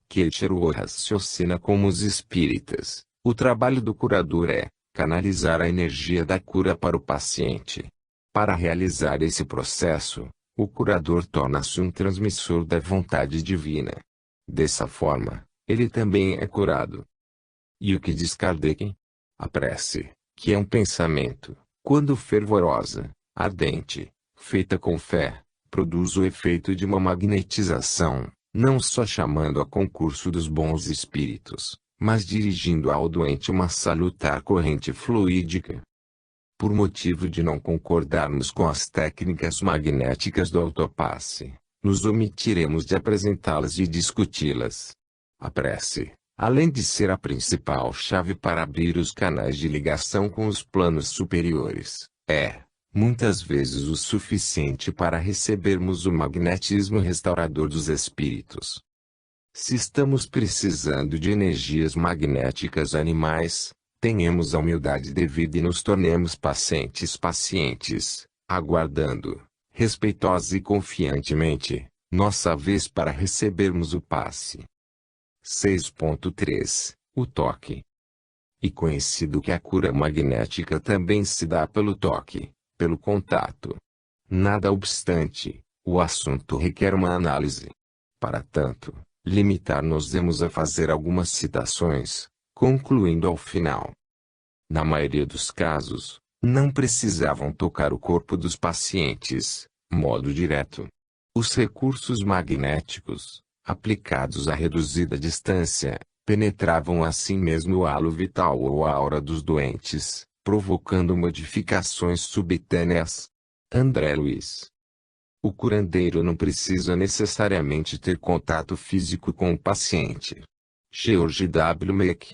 Speaker 1: Keiichiro raciocina como os espíritas: o trabalho do curador é canalizar a energia da cura para o paciente. Para realizar esse processo, o curador torna-se um transmissor da vontade divina. Dessa forma, ele também é curado. E o que diz Kardec? A prece, que é um pensamento, quando fervorosa, ardente, feita com fé, produz o efeito de uma magnetização, não só chamando a concurso dos bons espíritos, mas dirigindo ao doente uma salutar corrente fluídica. Por motivo de não concordarmos com as técnicas magnéticas do autopasse, nos omitiremos de apresentá-las e discuti-las. A prece, além de ser a principal chave para abrir os canais de ligação com os planos superiores, é, muitas vezes, o suficiente para recebermos o magnetismo restaurador dos espíritos. Se estamos precisando de energias magnéticas animais, tenhamos a humildade devida e nos tornemos pacientes, aguardando, respeitosa e confiantemente, nossa vez para recebermos o passe. 6.3 O toque. E conhecido que a cura magnética também se dá pelo toque, pelo contato. Nada obstante, o assunto requer uma análise. Para tanto, limitar-nos-emos a fazer algumas citações, concluindo ao final. Na maioria dos casos, não precisavam tocar o corpo dos pacientes, modo direto. Os recursos magnéticos, aplicados a reduzida distância, penetravam assim mesmo o halo vital ou a aura dos doentes, provocando modificações subitâneas. André Luiz. O curandeiro não precisa necessariamente ter contato físico com o paciente. George W. Meek.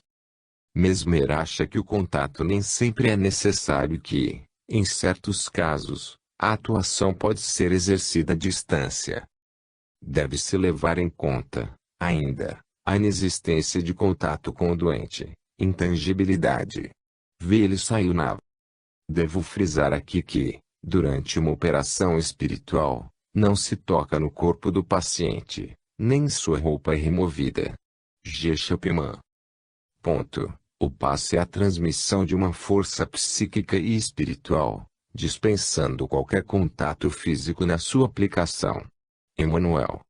Speaker 1: Mesmer acha que o contato nem sempre é necessário e que, em certos casos, a atuação pode ser exercida à distância. Deve-se levar em conta, ainda, a inexistência de contato com o doente, intangibilidade. Vê ele saiu na. Devo frisar aqui que, durante uma operação espiritual, não se toca no corpo do paciente, nem sua roupa é removida. G. Chapman. Ponto. O passe é a transmissão de uma força psíquica e espiritual, dispensando qualquer contato físico na sua aplicação. Emmanuel.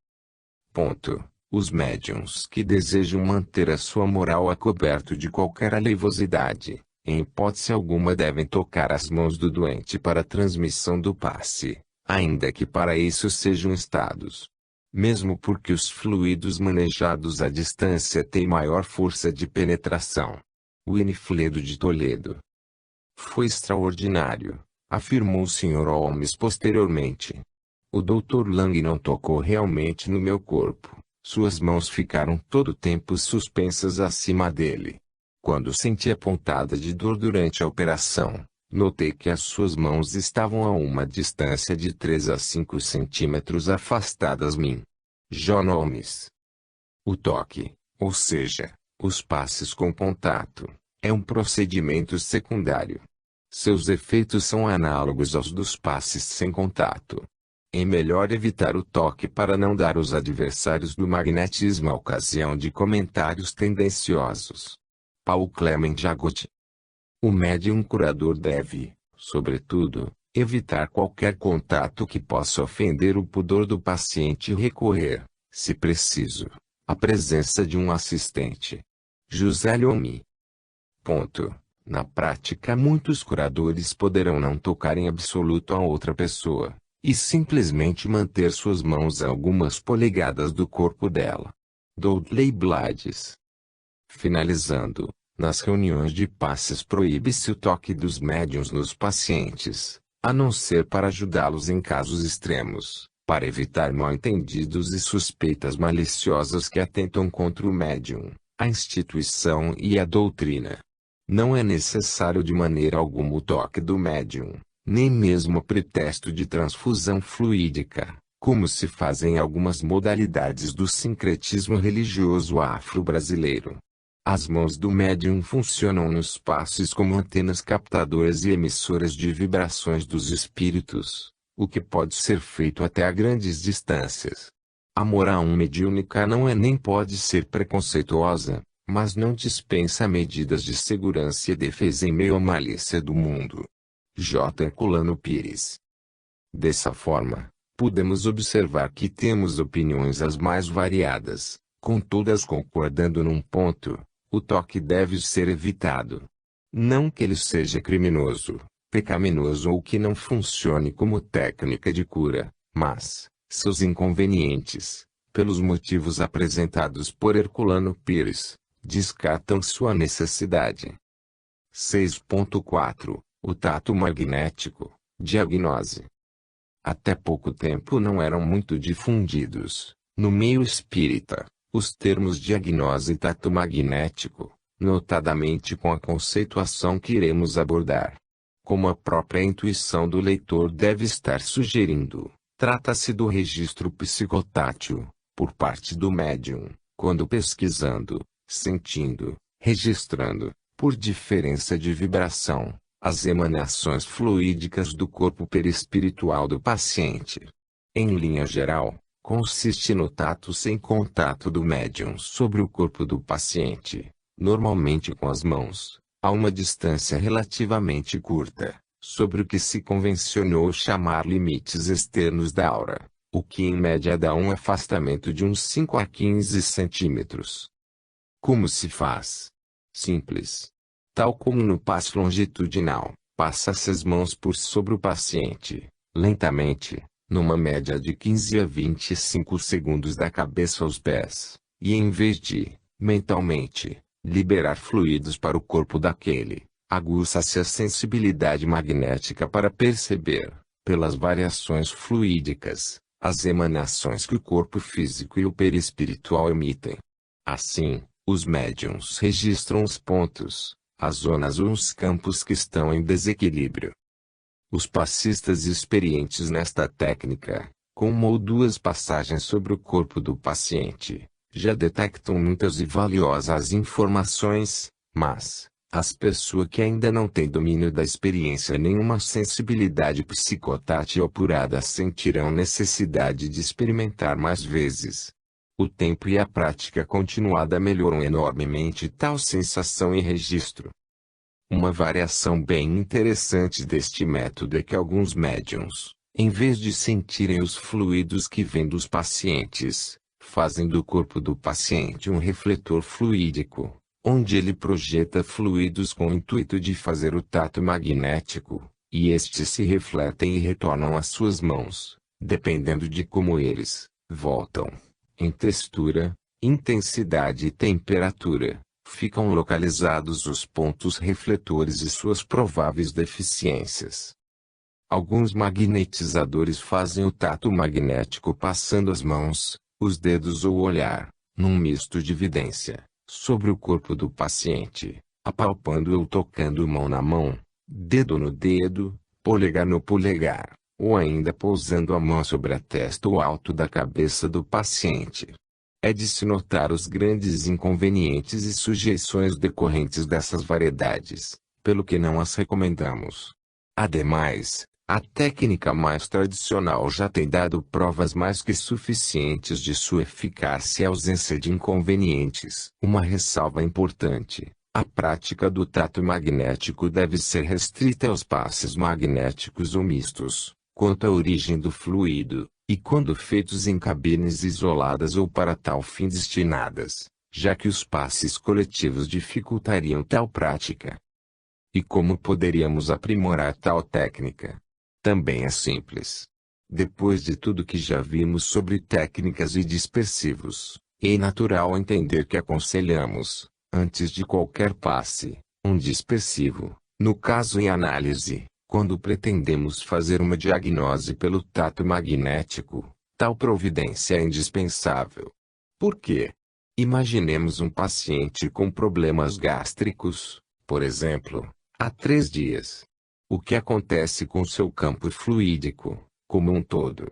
Speaker 1: Ponto. Os médiuns que desejam manter a sua moral a coberto de qualquer aleivosidade, em hipótese alguma devem tocar as mãos do doente para a transmissão do passe, ainda que para isso sejam estados. Mesmo porque os fluidos manejados à distância têm maior força de penetração. Winifredo de Toledo. Foi extraordinário, afirmou o Sr. Holmes posteriormente. O Dr. Lang não tocou realmente no meu corpo, suas mãos ficaram todo o tempo suspensas acima dele. Quando senti a pontada de dor durante a operação, notei que as suas mãos estavam a uma distância de 3 a 5 centímetros afastadas de mim. John Holmes. O toque, ou seja, os passes com contato, é um procedimento secundário. Seus efeitos são análogos aos dos passes sem contato. É melhor evitar o toque para não dar aos adversários do magnetismo a ocasião de comentários tendenciosos. Paul Clement Jagot. O médium curador deve, sobretudo, evitar qualquer contato que possa ofender o pudor do paciente e recorrer, se preciso, à presença de um assistente. José Lhomme. Ponto. Na prática, muitos curadores poderão não tocar em absoluto a outra pessoa, e simplesmente manter suas mãos a algumas polegadas do corpo dela. Dudley Blades. Finalizando, nas reuniões de passes proíbe-se o toque dos médiuns nos pacientes, a não ser para ajudá-los em casos extremos, para evitar mal-entendidos e suspeitas maliciosas que atentam contra o médium, a instituição e a doutrina. Não é necessário de maneira alguma o toque do médium, nem mesmo a pretexto de transfusão fluídica, como se faz em algumas modalidades do sincretismo religioso afro-brasileiro. As mãos do médium funcionam nos passes como antenas captadoras e emissoras de vibrações dos espíritos, o que pode ser feito até a grandes distâncias. A moral mediúnica não é nem pode ser preconceituosa, mas não dispensa medidas de segurança e defesa em meio à malícia do mundo. J. Herculano Pires. Dessa forma, podemos observar que temos opiniões as mais variadas, com todas concordando num ponto: o toque deve ser evitado. Não que ele seja criminoso, pecaminoso ou que não funcione como técnica de cura, mas seus inconvenientes, pelos motivos apresentados por Herculano Pires, descartam sua necessidade. 6.4 O tato magnético, diagnose. Até pouco tempo não eram muito difundidos, no meio espírita, os termos diagnose e tato magnético, notadamente com a conceituação que iremos abordar. Como a própria intuição do leitor deve estar sugerindo, trata-se do registro psicotátil, por parte do médium, quando pesquisando, sentindo, registrando, por diferença de vibração, as emanações fluídicas do corpo perispiritual do paciente. Em linha geral, consiste no tato sem contato do médium sobre o corpo do paciente, normalmente com as mãos, a uma distância relativamente curta, sobre o que se convencionou chamar limites externos da aura, o que em média dá um afastamento de uns 5 a 15 centímetros. Como se faz? Simples. Tal como no passo longitudinal, passa-se as mãos por sobre o paciente, lentamente, numa média de 15 a 25 segundos da cabeça aos pés, e em vez de, mentalmente, liberar fluidos para o corpo daquele, aguça-se a sensibilidade magnética para perceber, pelas variações fluídicas, as emanações que o corpo físico e o perispiritual emitem. Assim, os médiuns registram os pontos, as zonas ou os campos que estão em desequilíbrio. Os passistas experientes nesta técnica, com uma ou duas passagens sobre o corpo do paciente, já detectam muitas e valiosas informações, mas as pessoas que ainda não têm domínio da experiência nem uma sensibilidade psicotátil apurada sentirão necessidade de experimentar mais vezes. O tempo e a prática continuada melhoram enormemente tal sensação e registro. Uma variação bem interessante deste método é que alguns médiuns, em vez de sentirem os fluidos que vêm dos pacientes, fazem do corpo do paciente um refletor fluídico, onde ele projeta fluidos com o intuito de fazer o tato magnético, e estes se refletem e retornam às suas mãos, dependendo de como eles voltam. Em textura, intensidade e temperatura, ficam localizados os pontos refletores e suas prováveis deficiências. Alguns magnetizadores fazem o tato magnético passando as mãos, os dedos ou o olhar, num misto de evidência, sobre o corpo do paciente, apalpando ou tocando mão na mão, dedo no dedo, polegar no polegar, ou ainda pousando a mão sobre a testa ou alto da cabeça do paciente. É de se notar os grandes inconvenientes e sujeições decorrentes dessas variedades, pelo que não as recomendamos. Ademais, a técnica mais tradicional já tem dado provas mais que suficientes de sua eficácia e ausência de inconvenientes. Uma ressalva importante: a prática do tato magnético deve ser restrita aos passes magnéticos ou mistos, quanto à origem do fluido, e quando feitos em cabines isoladas ou para tal fim destinadas, já que os passes coletivos dificultariam tal prática. E como poderíamos aprimorar tal técnica? Também é simples. Depois de tudo que já vimos sobre técnicas e dispersivos, é natural entender que aconselhamos, antes de qualquer passe, um dispersivo, no caso em análise, quando pretendemos fazer uma diagnose pelo tato magnético, tal providência é indispensável. Por quê? Imaginemos um paciente com problemas gástricos, por exemplo, há 3 dias. O que acontece com seu campo fluídico, como um todo?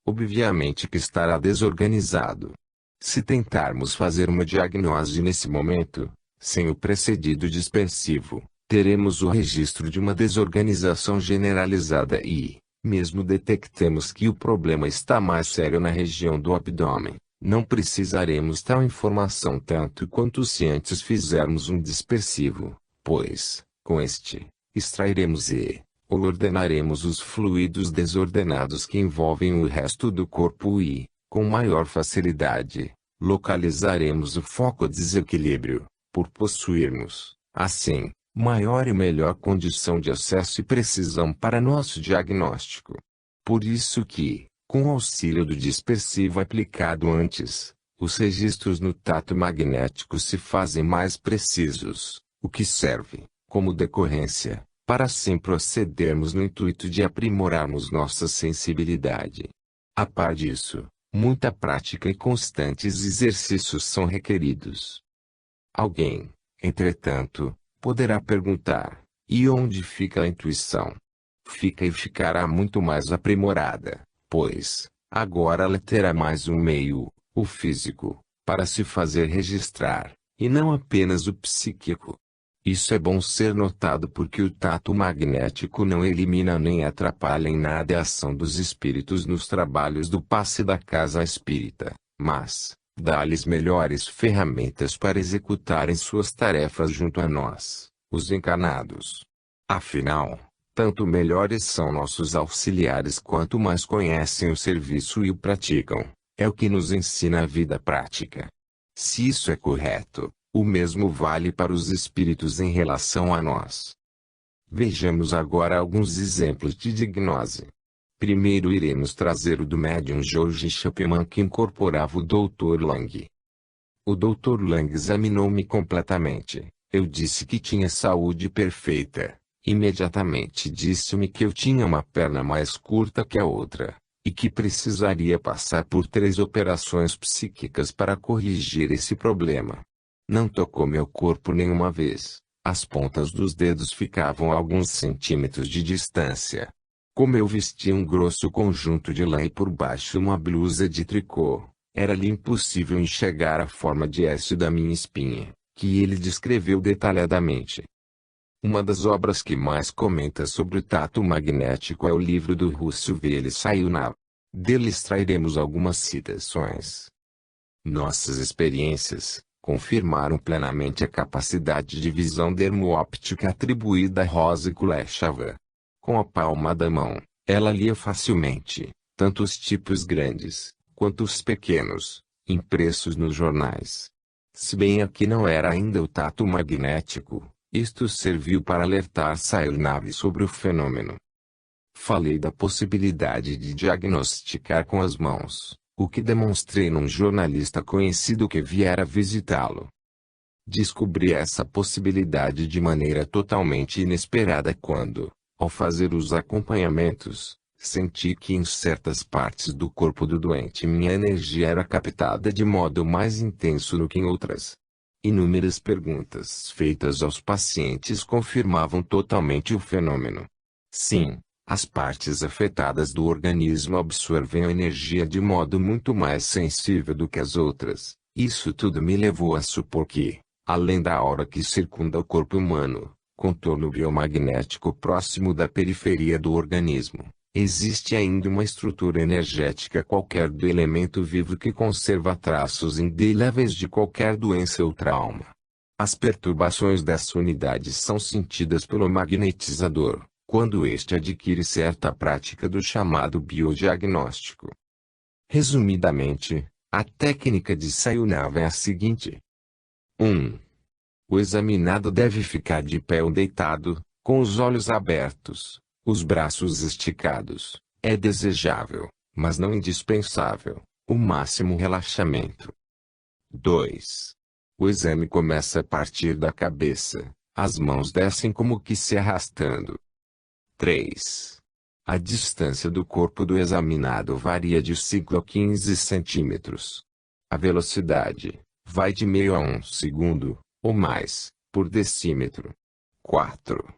Speaker 1: Obviamente que estará desorganizado. Se tentarmos fazer uma diagnose nesse momento, sem o precedido dispersivo, teremos o registro de uma desorganização generalizada e, mesmo detectemos que o problema está mais sério na região do abdômen, não precisaremos tal informação tanto quanto se antes fizermos um dispersivo, pois, com este, extrairemos e, ou ordenaremos os fluidos desordenados que envolvem o resto do corpo e, com maior facilidade, localizaremos o foco desequilíbrio, por possuirmos, assim, maior e melhor condição de acesso e precisão para nosso diagnóstico. Por isso que, com o auxílio do dispersivo aplicado antes, os registros no tato magnético se fazem mais precisos, o que serve, como decorrência, para assim procedermos no intuito de aprimorarmos nossa sensibilidade. A par disso, muita prática e constantes exercícios são requeridos. Alguém, entretanto, poderá perguntar: e onde fica a intuição? Fica e ficará muito mais aprimorada, pois, agora ela terá mais um meio, o físico, para se fazer registrar, e não apenas o psíquico. Isso é bom ser notado porque o tato magnético não elimina nem atrapalha em nada a ação dos espíritos nos trabalhos do passe da casa espírita, mas dá-lhes melhores ferramentas para executarem suas tarefas junto a nós, os encarnados. Afinal, tanto melhores são nossos auxiliares quanto mais conhecem o serviço e o praticam. É o que nos ensina a vida prática. Se isso é correto, o mesmo vale para os espíritos em relação a nós. Vejamos agora alguns exemplos de diagnose. Primeiro iremos trazer o do médium George Chapman que incorporava o Dr. Lang. O Dr. Lang examinou-me completamente. Eu disse que tinha saúde perfeita. Imediatamente disse-me que eu tinha uma perna mais curta que a outra, e que precisaria passar por 3 operações psíquicas para corrigir esse problema. Não tocou meu corpo nenhuma vez. As pontas dos dedos ficavam a alguns centímetros de distância. Como eu vestia um grosso conjunto de lã e por baixo uma blusa de tricô, era-lhe impossível enxergar a forma de S da minha espinha, que ele descreveu detalhadamente. Uma das obras que mais comenta sobre o tato magnético é o livro do Russell V. Sayunav. Dele extrairemos algumas citações. Nossas experiências confirmaram plenamente a capacidade de visão dermo-óptica atribuída a Rose Kuleshova. Com a palma da mão, ela lia facilmente, tanto os tipos grandes, quanto os pequenos, impressos nos jornais. Se bem aqui não era ainda o tato magnético, isto serviu para alertar Sayunav sobre o fenômeno. Falei da possibilidade de diagnosticar com as mãos, o que demonstrei num jornalista conhecido que viera visitá-lo. Descobri essa possibilidade de maneira totalmente inesperada quando, ao fazer os acompanhamentos, senti que em certas partes do corpo do doente minha energia era captada de modo mais intenso do que em outras. Inúmeras perguntas feitas aos pacientes confirmavam totalmente o fenômeno. Sim, as partes afetadas do organismo absorvem a energia de modo muito mais sensível do que as outras. Isso tudo me levou a supor que, além da aura que circunda o corpo humano, contorno biomagnético próximo da periferia do organismo, existe ainda uma estrutura energética qualquer do elemento vivo que conserva traços indeléveis de qualquer doença ou trauma. As perturbações dessa unidade são sentidas pelo magnetizador, quando este adquire certa prática do chamado biodiagnóstico. Resumidamente, a técnica de Sayunav é a seguinte. 1. O examinado deve ficar de pé ou deitado, com os olhos abertos, os braços esticados. É desejável, mas não indispensável, o máximo relaxamento. 2. O exame começa a partir da cabeça, as mãos descem como que se arrastando. 3. A distância do corpo do examinado varia de 5 a 15 centímetros. A velocidade vai de meio a 1 segundo, ou mais, por decímetro. 4.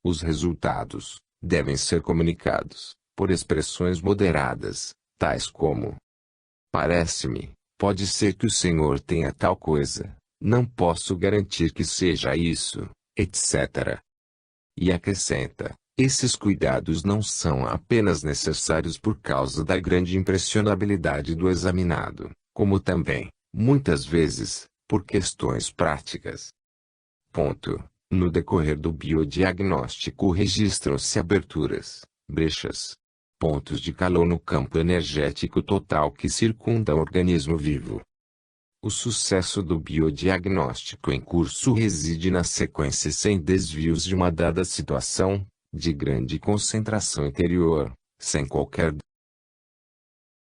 Speaker 1: Os resultados devem ser comunicados, por expressões moderadas, tais como: parece-me, pode ser que o senhor tenha tal coisa, não posso garantir que seja isso, etc. E acrescenta: esses cuidados não são apenas necessários por causa da grande impressionabilidade do examinado, como também, muitas vezes, por questões práticas. Ponto. No decorrer do biodiagnóstico registram-se aberturas, brechas, pontos de calor no campo energético total que circunda o organismo vivo. O sucesso do biodiagnóstico em curso reside na sequência sem desvios de uma dada situação, de grande concentração interior, sem qualquer